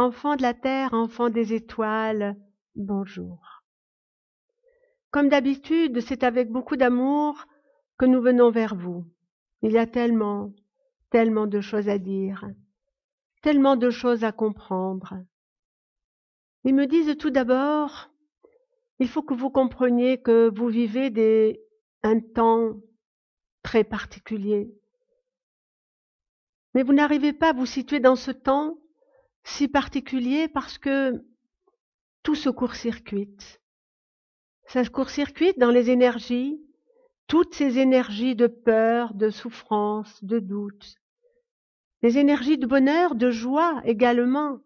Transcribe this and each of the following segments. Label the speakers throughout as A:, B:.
A: Enfants de la terre, enfants des étoiles, bonjour. Comme d'habitude, c'est avec beaucoup d'amour que nous venons vers vous. Il y a tellement de choses à dire, tellement de choses à comprendre. Ils me disent tout d'abord, il faut que vous compreniez que vous vivez un temps très particulier. Mais vous n'arrivez pas à vous situer dans ce temps si particulier parce que tout se court-circuite. Ça se court-circuite dans les énergies, toutes ces énergies de peur, de souffrance, de doute, les énergies de bonheur, de joie également.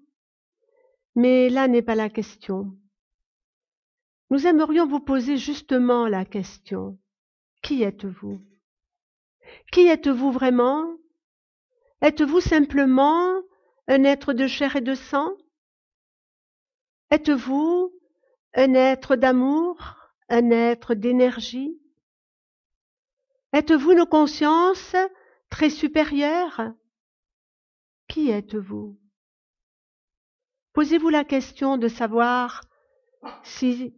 A: Mais là n'est pas la question. Nous aimerions vous poser justement la question. Qui êtes-vous? Qui êtes-vous vraiment? Êtes-vous simplement un être de chair et de sang? Êtes-vous un être d'amour, un être d'énergie? Êtes-vous une conscience très supérieure? Qui êtes-vous? Posez-vous la question de savoir si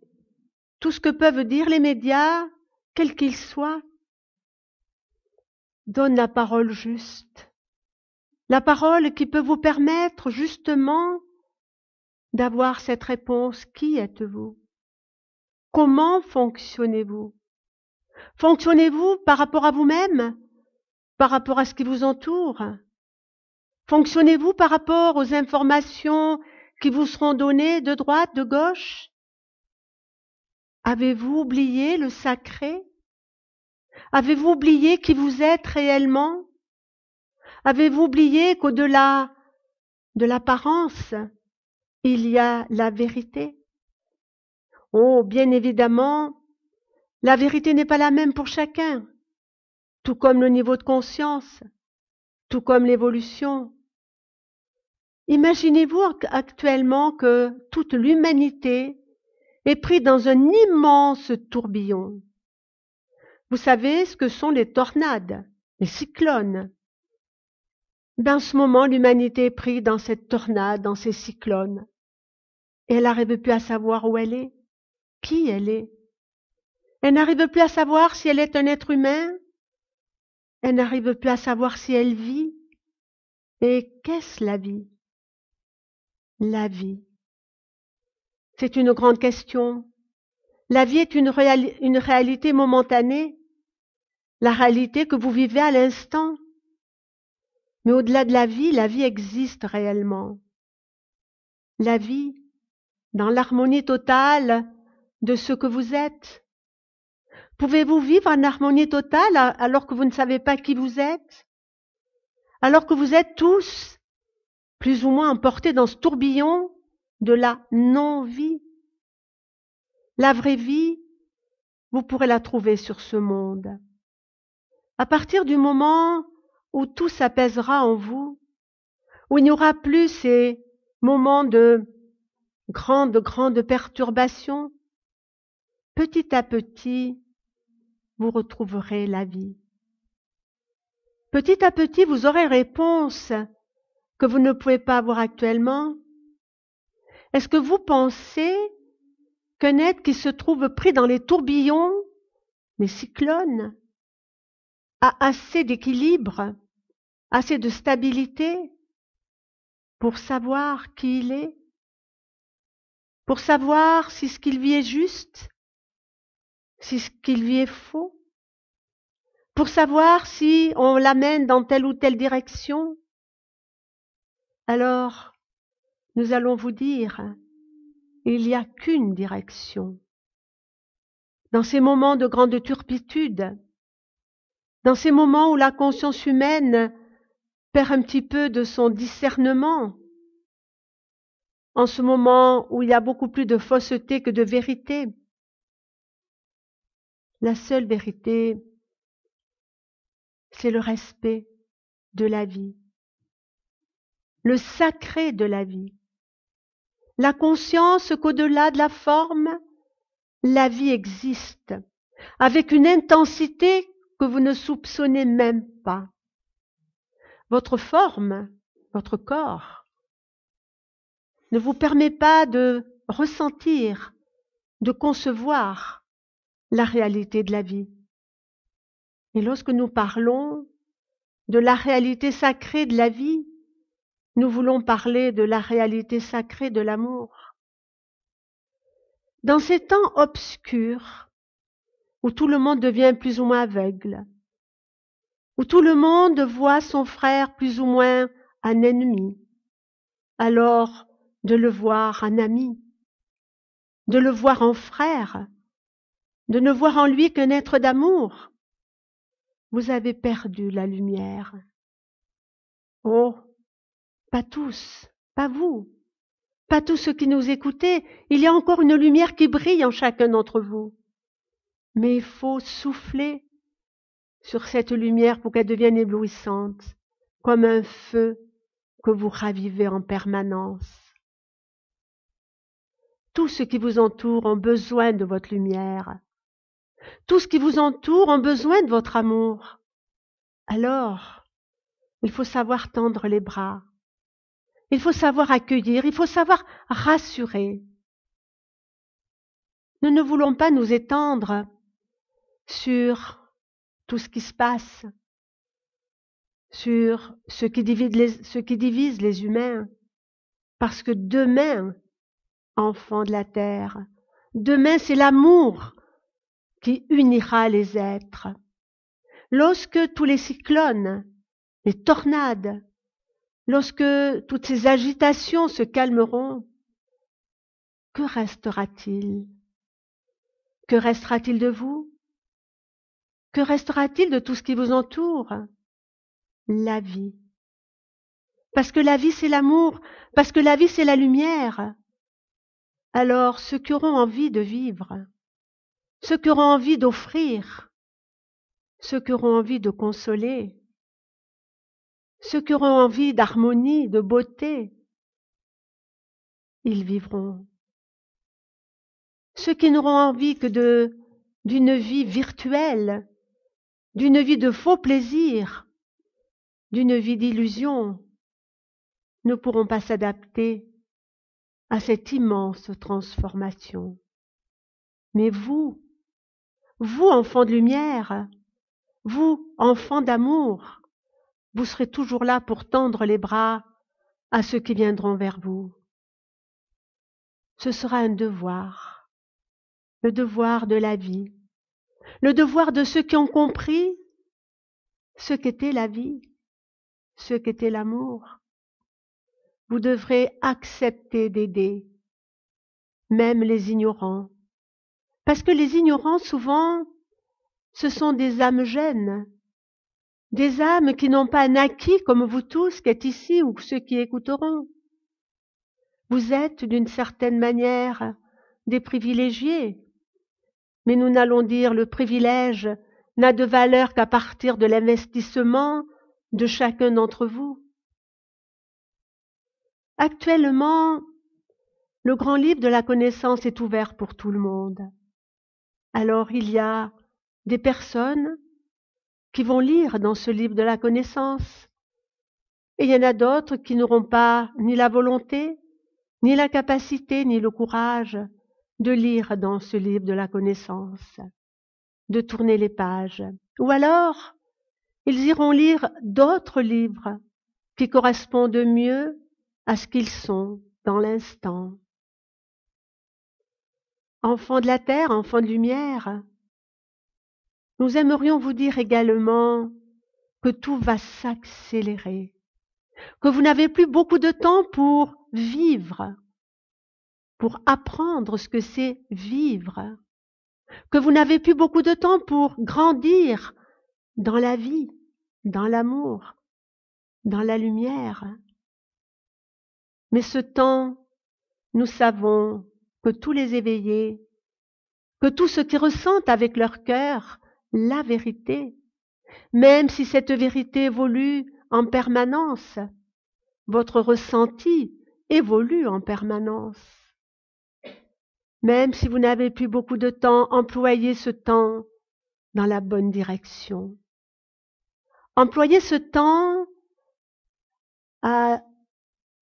A: tout ce que peuvent dire les médias, quels qu'ils soient, donne la parole juste. La parole qui peut vous permettre justement d'avoir cette réponse. Qui êtes-vous? Comment fonctionnez-vous? Fonctionnez-vous par rapport à vous-même? Par rapport à ce qui vous entoure? Fonctionnez-vous par rapport aux informations qui vous seront données de droite, de gauche? Avez-vous oublié le sacré? Avez-vous oublié qui vous êtes réellement? Avez-vous oublié qu'au-delà de l'apparence, il y a la vérité? Oh, bien évidemment, la vérité n'est pas la même pour chacun, tout comme le niveau de conscience, tout comme l'évolution. Imaginez-vous actuellement que toute l'humanité est prise dans un immense tourbillon. Vous savez ce que sont les tornades, les cyclones. Dans ce moment, l'humanité est prise dans cette tornade, dans ces cyclones. Et elle n'arrive plus à savoir où elle est, qui elle est. Elle n'arrive plus à savoir si elle est un être humain. Elle n'arrive plus à savoir si elle vit. Et qu'est-ce la vie? La vie. C'est une grande question. La vie est une réalité momentanée, la réalité que vous vivez à l'instant. Mais au-delà de la vie existe réellement. La vie, dans l'harmonie totale de ce que vous êtes. Pouvez-vous vivre en harmonie totale alors que vous ne savez pas qui vous êtes? Alors que vous êtes tous plus ou moins emportés dans ce tourbillon de la non-vie? La vraie vie, vous pourrez la trouver sur ce monde. À partir du moment où tout s'apaisera en vous, où il n'y aura plus ces moments de grandes perturbations, petit à petit, vous retrouverez la vie. Petit à petit, vous aurez réponse que vous ne pouvez pas avoir actuellement. Est-ce que vous pensez qu'un être qui se trouve pris dans les tourbillons, les cyclones, a assez d'équilibre, assez de stabilité pour savoir qui il est, pour savoir si ce qu'il vit est juste, si ce qu'il vit est faux, pour savoir si on l'amène dans telle ou telle direction? Alors, nous allons vous dire, il n'y a qu'une direction. Dans ces moments de grande turpitude, dans ces moments où la conscience humaine perd un petit peu de son discernement, en ce moment où il y a beaucoup plus de fausseté que de vérité, la seule vérité, c'est le respect de la vie, le sacré de la vie, la conscience qu'au-delà de la forme, la vie existe, avec une intensité que vous ne soupçonnez même pas. Votre forme, votre corps, ne vous permet pas de ressentir, de concevoir la réalité de la vie. Et lorsque nous parlons de la réalité sacrée de la vie, nous voulons parler de la réalité sacrée de l'amour. Dans ces temps obscurs, où tout le monde devient plus ou moins aveugle, où tout le monde voit son frère plus ou moins un ennemi, alors de le voir un ami, de le voir en frère, de ne voir en lui qu'un être d'amour, vous avez perdu la lumière. Oh, pas tous, pas vous, pas tous ceux qui nous écoutez, il y a encore une lumière qui brille en chacun d'entre vous. Mais il faut souffler sur cette lumière pour qu'elle devienne éblouissante, comme un feu que vous ravivez en permanence. Tous ceux qui vous entourent ont besoin de votre lumière. Tout ce qui vous entoure ont besoin de votre amour. Alors, il faut savoir tendre les bras. Il faut savoir accueillir, il faut savoir rassurer. Nous ne voulons pas nous étendre sur tout ce qui se passe, sur ce qui divise les humains, parce que demain, enfants de la terre, demain c'est l'amour qui unira les êtres. Lorsque tous les cyclones, les tornades, lorsque toutes ces agitations se calmeront, que restera-t-il? Que restera-t-il de vous? Que restera-t-il de tout ce qui vous entoure? La vie. Parce que la vie, c'est l'amour, parce que la vie, c'est la lumière. Alors, ceux qui auront envie de vivre, ceux qui auront envie d'offrir, ceux qui auront envie de consoler, ceux qui auront envie d'harmonie, de beauté, ils vivront. Ceux qui n'auront envie que d'une vie virtuelle, d'une vie de faux plaisir, d'une vie d'illusion, ne pourront pas s'adapter à cette immense transformation. Mais vous, enfants de lumière, vous, enfants d'amour, vous serez toujours là pour tendre les bras à ceux qui viendront vers vous. Ce sera un devoir, le devoir de la vie, le devoir de ceux qui ont compris ce qu'était la vie, ce qu'était l'amour. Vous devrez accepter d'aider, même les ignorants. Parce que les ignorants, souvent, ce sont des âmes jeunes, des âmes qui n'ont pas un acquis comme vous tous qui êtes ici ou ceux qui écouteront. Vous êtes, d'une certaine manière, des privilégiés. Mais nous n'allons dire le privilège n'a de valeur qu'à partir de l'investissement de chacun d'entre vous. Actuellement, le grand livre de la connaissance est ouvert pour tout le monde. Alors il y a des personnes qui vont lire dans ce livre de la connaissance, et il y en a d'autres qui n'auront pas ni la volonté, ni la capacité, ni le courage de lire dans ce livre de la connaissance, de tourner les pages. Ou alors, ils iront lire d'autres livres qui correspondent mieux à ce qu'ils sont dans l'instant. Enfants de la terre, enfants de lumière, nous aimerions vous dire également que tout va s'accélérer, que vous n'avez plus beaucoup de temps pour vivre, pour apprendre ce que c'est vivre, que vous n'avez plus beaucoup de temps pour grandir dans la vie, dans l'amour, dans la lumière. Mais ce temps, nous savons que tous les éveillés, que tous ceux qui ressentent avec leur cœur la vérité, même si cette vérité évolue en permanence, votre ressenti évolue en permanence. Même si vous n'avez plus beaucoup de temps, employez ce temps dans la bonne direction. Employez ce temps à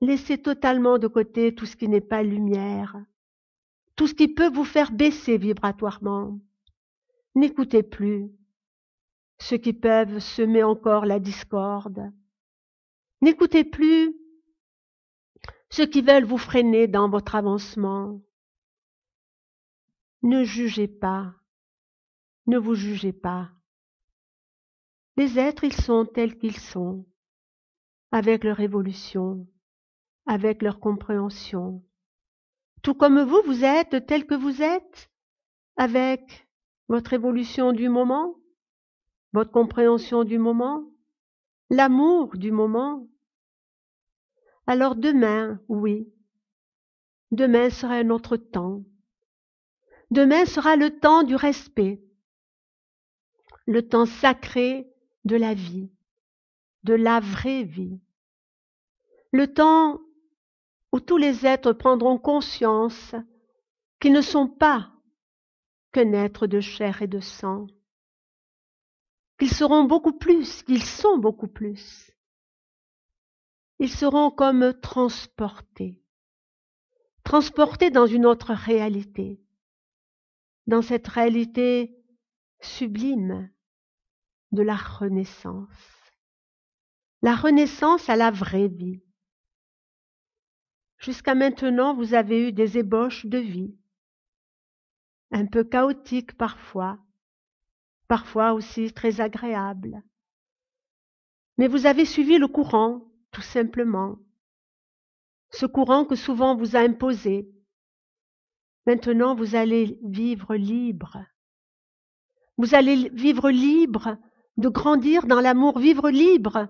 A: Laissez totalement de côté tout ce qui n'est pas lumière, tout ce qui peut vous faire baisser vibratoirement. N'écoutez plus ceux qui peuvent semer encore la discorde. N'écoutez plus ceux qui veulent vous freiner dans votre avancement. Ne jugez pas, ne vous jugez pas. Les êtres, ils sont tels qu'ils sont, avec leur évolution, avec leur compréhension. Tout comme vous, vous êtes tel que vous êtes, avec votre évolution du moment, votre compréhension du moment, l'amour du moment. Alors demain, oui, demain sera un autre temps. Demain sera le temps du respect, le temps sacré de la vie, de la vraie vie. Le temps où tous les êtres prendront conscience qu'ils ne sont pas qu'un être de chair et de sang, qu'ils seront beaucoup plus, qu'ils sont beaucoup plus. Ils seront comme transportés dans une autre réalité, dans cette réalité sublime de la renaissance à la vraie vie. Jusqu'à maintenant, vous avez eu des ébauches de vie, un peu chaotiques parfois aussi très agréables. Mais vous avez suivi le courant, tout simplement. Ce courant que souvent vous a imposé. Maintenant, vous allez vivre libre. Vous allez vivre libre de grandir dans l'amour, vivre libre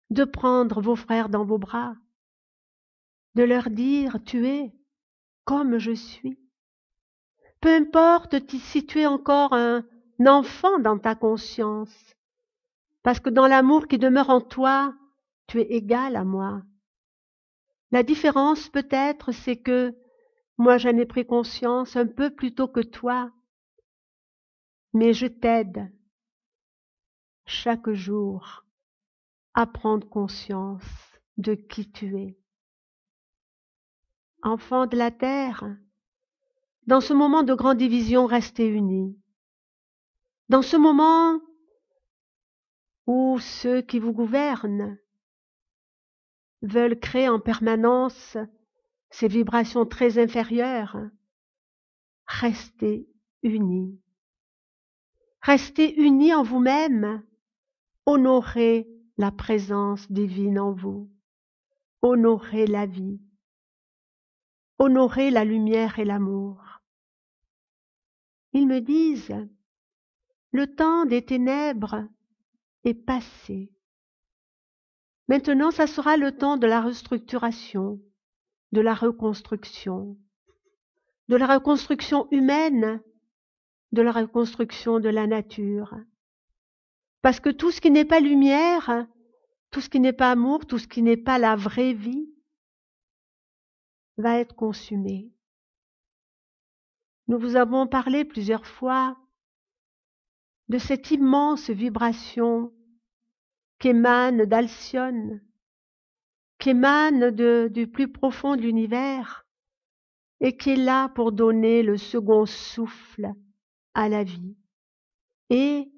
A: de prendre vos frères dans vos bras, de leur dire, tu es comme je suis. Peu importe si tu es encore un enfant dans ta conscience, parce que dans l'amour qui demeure en toi, tu es égal à moi. La différence peut-être, c'est que moi j'en ai pris conscience un peu plus tôt que toi, mais je t'aide chaque jour à prendre conscience de qui tu es. Enfant de la terre, dans ce moment de grande division, restez unis. Dans ce moment où ceux qui vous gouvernent veulent créer en permanence ces vibrations très inférieures, restez unis. Restez unis en vous-même. Honorez la présence divine en vous. Honorez la vie. Honorez la lumière et l'amour. Ils me disent, le temps des ténèbres est passé. Maintenant, ça sera le temps de la restructuration, de la reconstruction humaine, de la reconstruction de la nature. Parce que tout ce qui n'est pas lumière, tout ce qui n'est pas amour, tout ce qui n'est pas la vraie vie, va être consumé. Nous vous avons parlé plusieurs fois de cette immense vibration qu'émane d'Alcyone, qu'émane du plus profond de l'univers et qui est là pour donner le second souffle à la vie. Et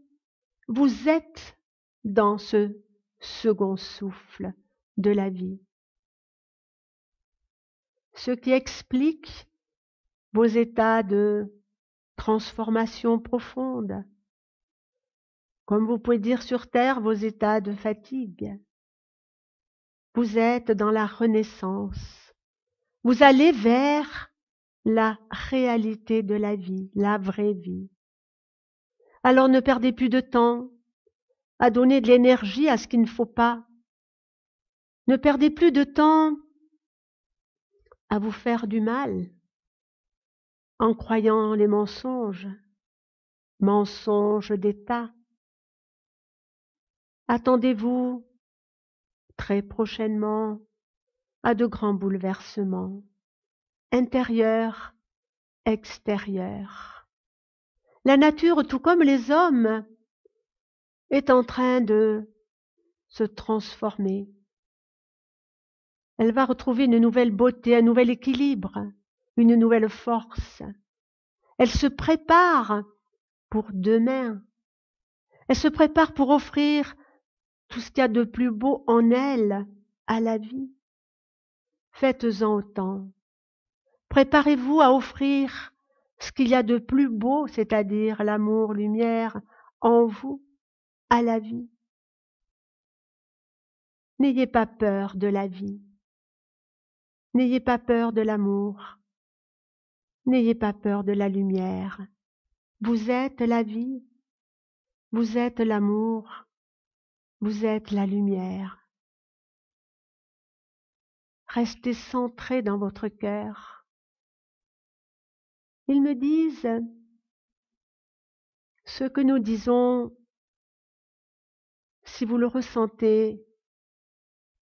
A: vous êtes dans ce second souffle de la vie. Ce qui explique vos états de transformation profonde. Comme vous pouvez dire sur Terre, vos états de fatigue. Vous êtes dans la renaissance. Vous allez vers la réalité de la vie, la vraie vie. Alors ne perdez plus de temps à donner de l'énergie à ce qu'il ne faut pas. Ne perdez plus de temps à vous faire du mal en croyant les mensonges d'État. Attendez-vous très prochainement à de grands bouleversements, intérieurs, extérieurs. La nature, tout comme les hommes, est en train de se transformer. Elle va retrouver une nouvelle beauté, un nouvel équilibre, une nouvelle force. Elle se prépare pour demain. Elle se prépare pour offrir tout ce qu'il y a de plus beau en elle à la vie. Faites-en autant. Préparez-vous à offrir ce qu'il y a de plus beau, c'est-à-dire l'amour, lumière, en vous, à la vie. N'ayez pas peur de la vie. N'ayez pas peur de l'amour. N'ayez pas peur de la lumière. Vous êtes la vie. Vous êtes l'amour. Vous êtes la lumière. Restez centrés dans votre cœur. Ils me disent, ce que nous disons, si vous le ressentez,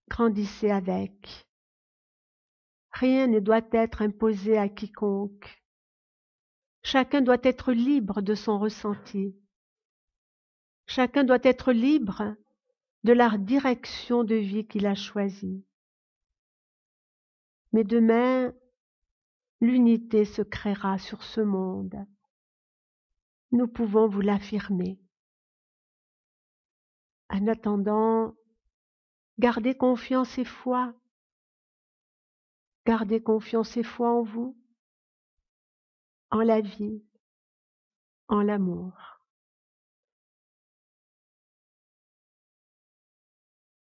A: grandissez avec. Rien ne doit être imposé à quiconque. Chacun doit être libre de son ressenti. Chacun doit être libre de la direction de vie qu'il a choisie. Mais demain, l'unité se créera sur ce monde. Nous pouvons vous l'affirmer. En attendant, gardez confiance et foi. Gardez confiance et foi en vous, en la vie, en l'amour.